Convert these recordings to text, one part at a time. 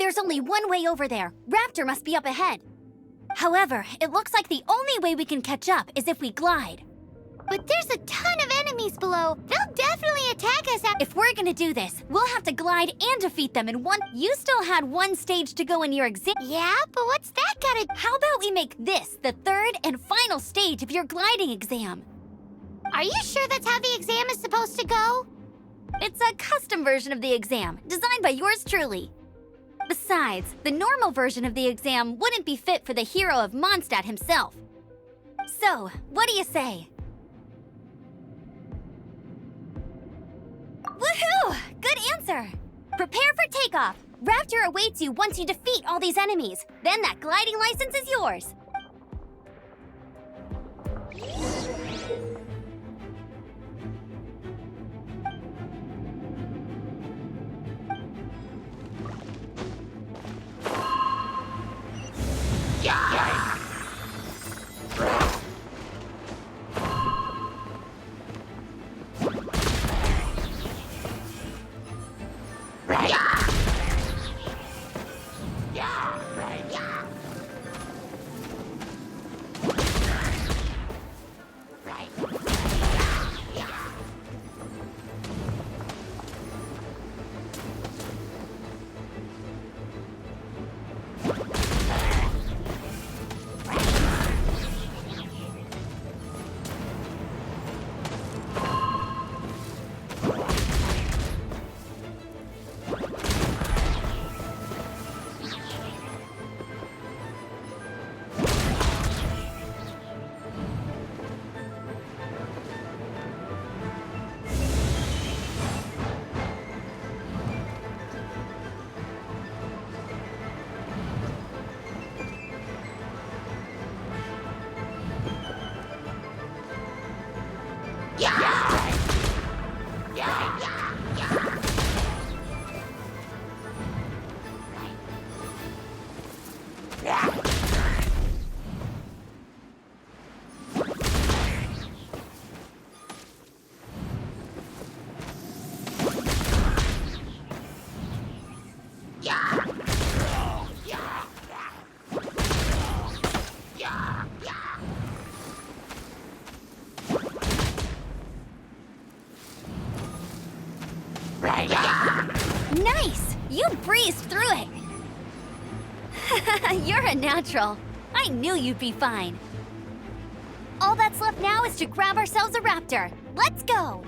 There's only one way over there. Raptor must be up ahead. However, it looks like the only way we can catch up is if we glide. But there's a ton of enemies below. They'll definitely attack us. If we're gonna do this, we'll have to glide and defeat them in one. You still had one stage to go in your exam. Yeah, but what's that gotta... How about we make this the third and final stage of your gliding exam? Are you sure that's how the exam is supposed to go? It's a custom version of the exam, designed by yours truly. Besides, the normal version of the exam wouldn't be fit for the hero of Mondstadt himself. So, what do you say? Woohoo! Good answer! Prepare for takeoff! Raptor awaits you once you defeat all these enemies. Then that gliding license is yours. Nice! You breezed through it! You're a natural. I knew you'd be fine. All that's left now is to grab ourselves a Raptor. Let's go!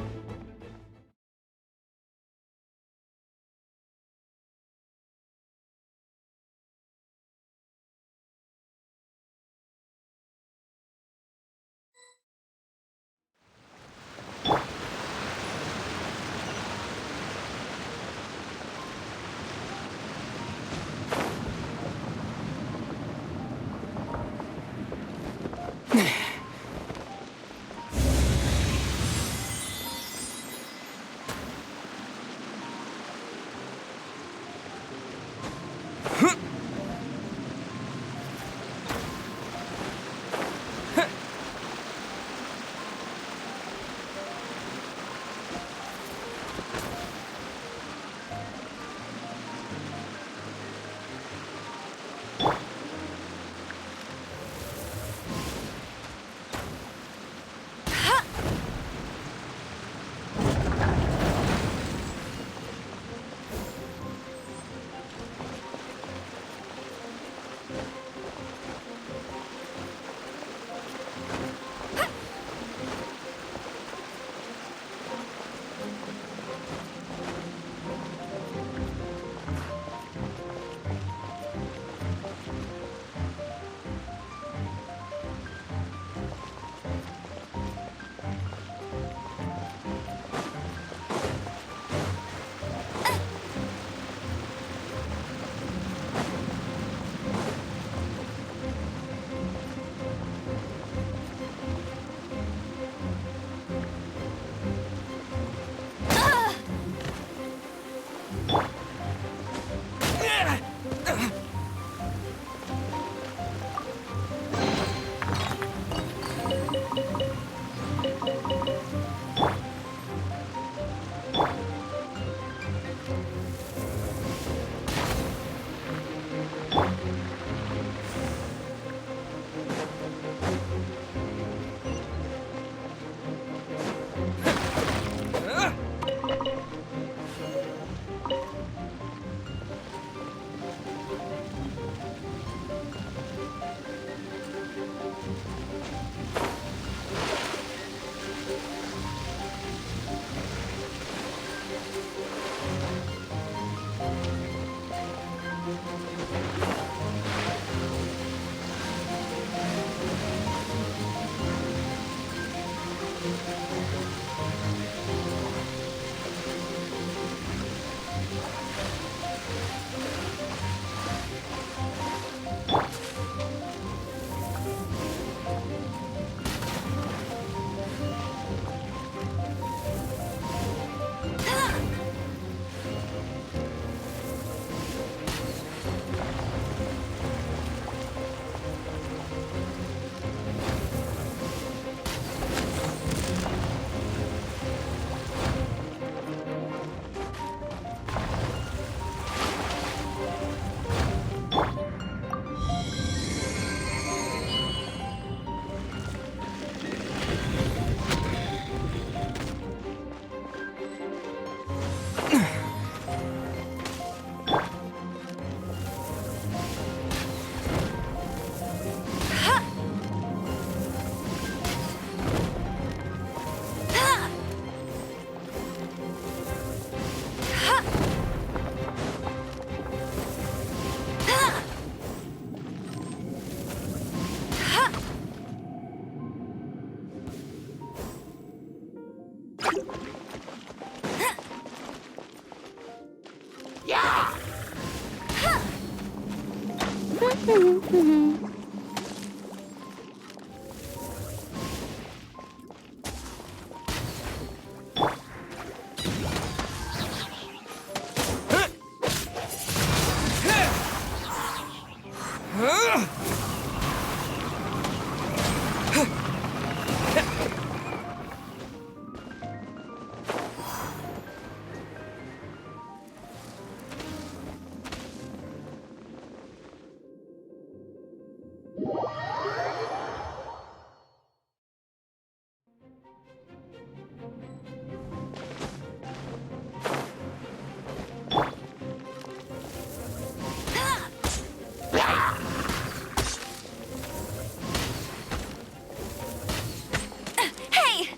Hey!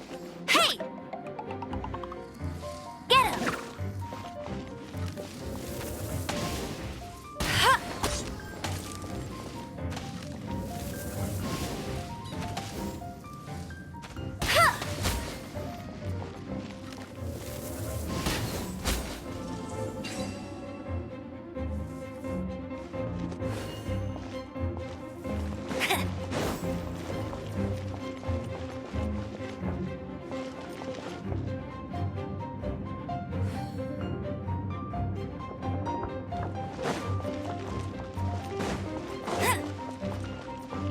Hey! Get him! Huh. Huh.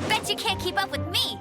Bet you can't keep up with me!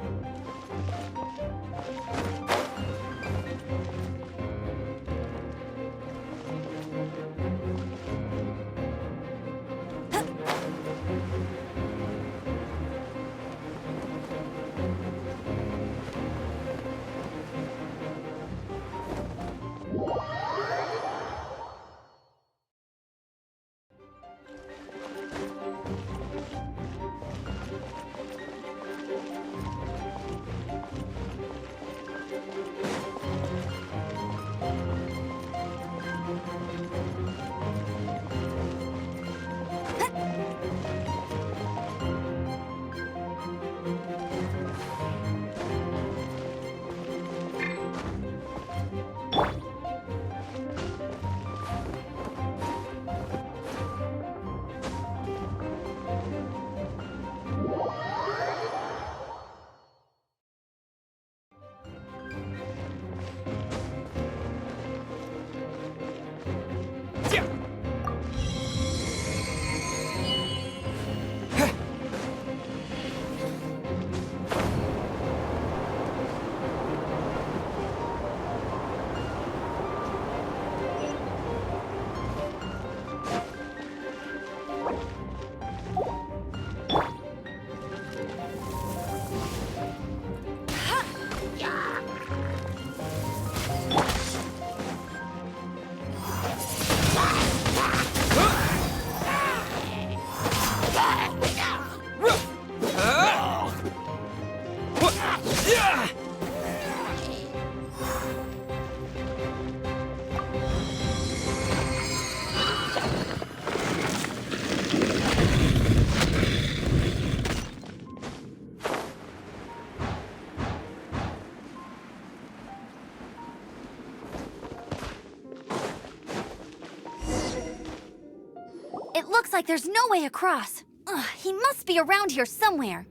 It looks like there's no way across. Ugh, he must be around here somewhere.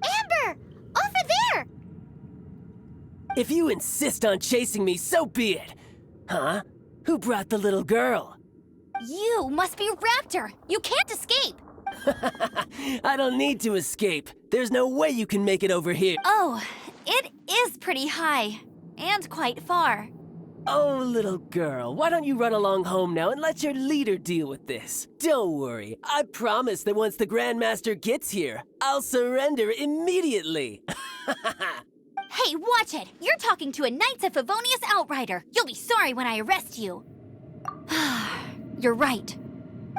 Amber! Over there! If you insist on chasing me, so be it. Huh? Who brought the little girl? You must be Raptor. You can't escape. I don't need to escape. There's no way you can make it over here. Oh, it is pretty high. And quite far. Oh, little girl, why don't you run along home now and let your leader deal with this? Don't worry, I promise that once the Grandmaster gets here, I'll surrender immediately. Hey, watch it! You're talking to a Knights of Favonius outrider. You'll be sorry when I arrest you. You're right.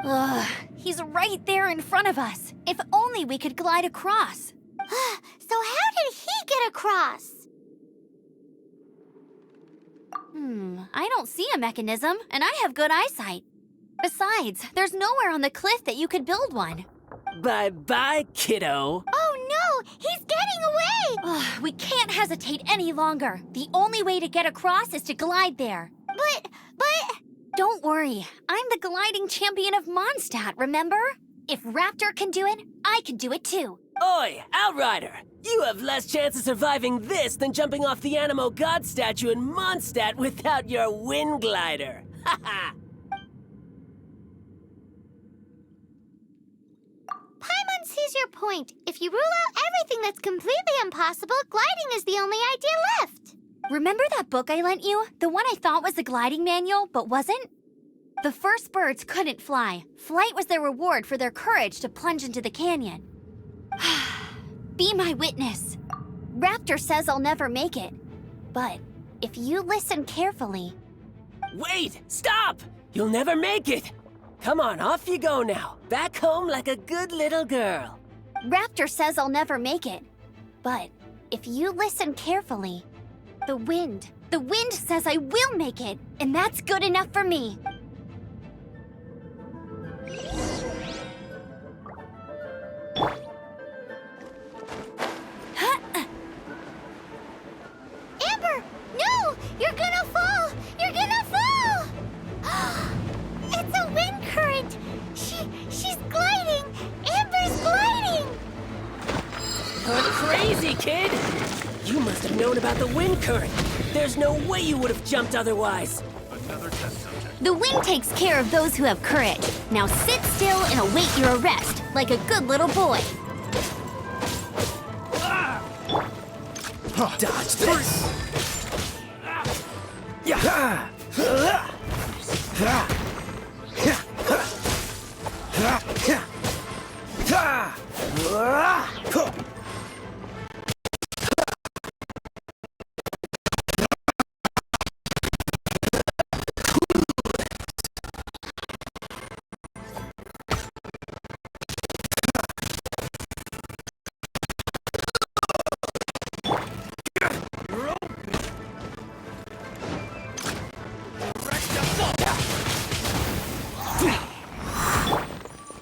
Ugh, he's right there in front of us. If only we could glide across. So how did he get across? I don't see a mechanism, and I have good eyesight. Besides, there's nowhere on the cliff that you could build one. Bye-bye, kiddo. Oh no! He's getting away! Ugh, we can't hesitate any longer. The only way to get across is to glide there. But... Don't worry, I'm the gliding champion of Mondstadt, remember? If Raptor can do it, I can do it too. Oi, Outrider! You have less chance of surviving this than jumping off the Animo God statue in Mondstadt without your wind glider. Haha! Paimon sees your point. If you rule out everything that's completely impossible, gliding is the only idea left. Remember that book I lent you? The one I thought was the gliding manual, but wasn't? The first birds couldn't fly. Flight was their reward for their courage to plunge into the canyon. Be my witness. Raptor says I'll never make it. But if you listen carefully... Wait! Stop! You'll never make it! Come on, off you go now. Back home like a good little girl. Raptor says I'll never make it. But if you listen carefully, the wind says I will make it, and that's good enough for me. Amber, no! You're gonna fall! You're gonna fall! It's a wind current! She's gliding! Amber's gliding! You're crazy, kid! You must have known about the wind current. There's no way you would have jumped otherwise. Another test subject. The wind takes care of those who have courage. Now sit still and await your arrest, like a good little boy. Dodge this! Yeah!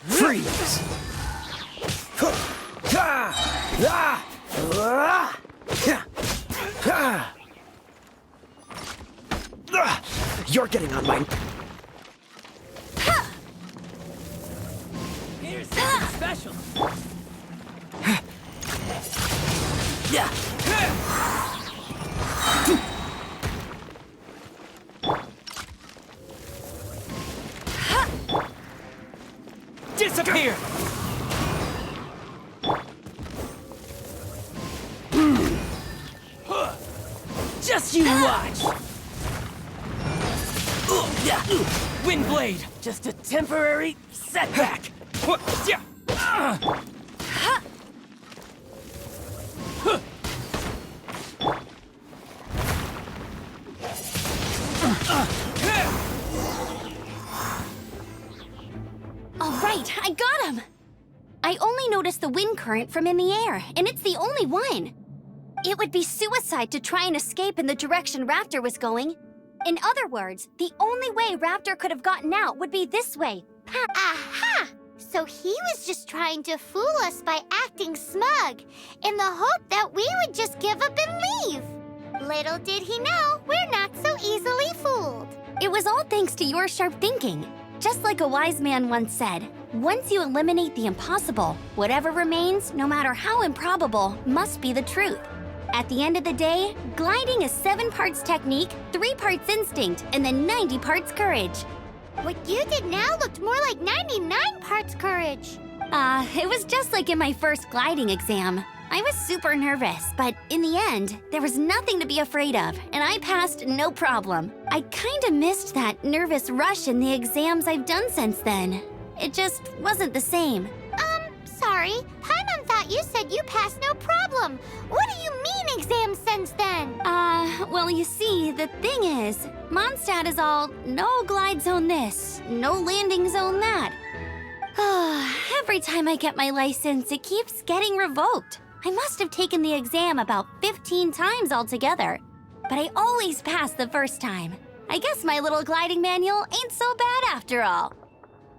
Freeze! You're getting on my... Here's something special. Yeah. Disappear! Just you watch! Wind blade! Just a temporary setback! All right, I got him! I only noticed the wind current from in the air, and it's the only one. It would be suicide to try and escape in the direction Raptor was going. In other words, the only way Raptor could have gotten out would be this way. Aha! So he was just trying to fool us by acting smug, in the hope that we would just give up and leave. Little did he know, we're not so easily fooled. It was all thanks to your sharp thinking. Just like a wise man once said, once you eliminate the impossible, whatever remains, no matter how improbable, must be the truth. At the end of the day, gliding is 7 parts technique, 3 parts instinct, and then 90 parts courage. What you did now looked more like 99 parts courage. It was just like in my first gliding exam. I was super nervous, but in the end, there was nothing to be afraid of, and I passed no problem. I kinda missed that nervous rush in the exams I've done since then. It just wasn't the same. Sorry. Paimon thought you said you passed no problem. What do you mean exams since then? Well, you see, the thing is, Mondstadt is all no glide zone this, no landing zone that. Every time I get my license, it keeps getting revoked. I must have taken the exam about 15 times altogether, but I always pass the first time. I guess my little gliding manual ain't so bad after all.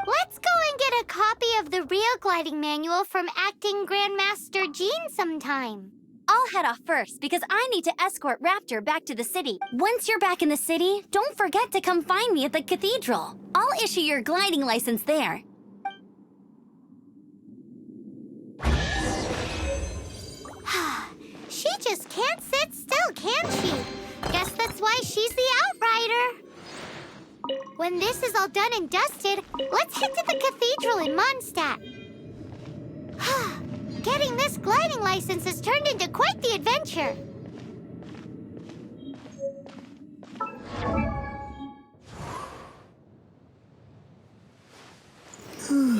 Let's go and get a copy of the real gliding manual from Acting Grandmaster Jean sometime. I'll head off first because I need to escort Raptor back to the city. Once you're back in the city, don't forget to come find me at the cathedral. I'll issue your gliding license there. She just can't sit still, can she? Guess that's why she's the Outrider. When this is all done and dusted, let's head to the cathedral in Mondstadt. Getting this gliding license has turned into quite the adventure.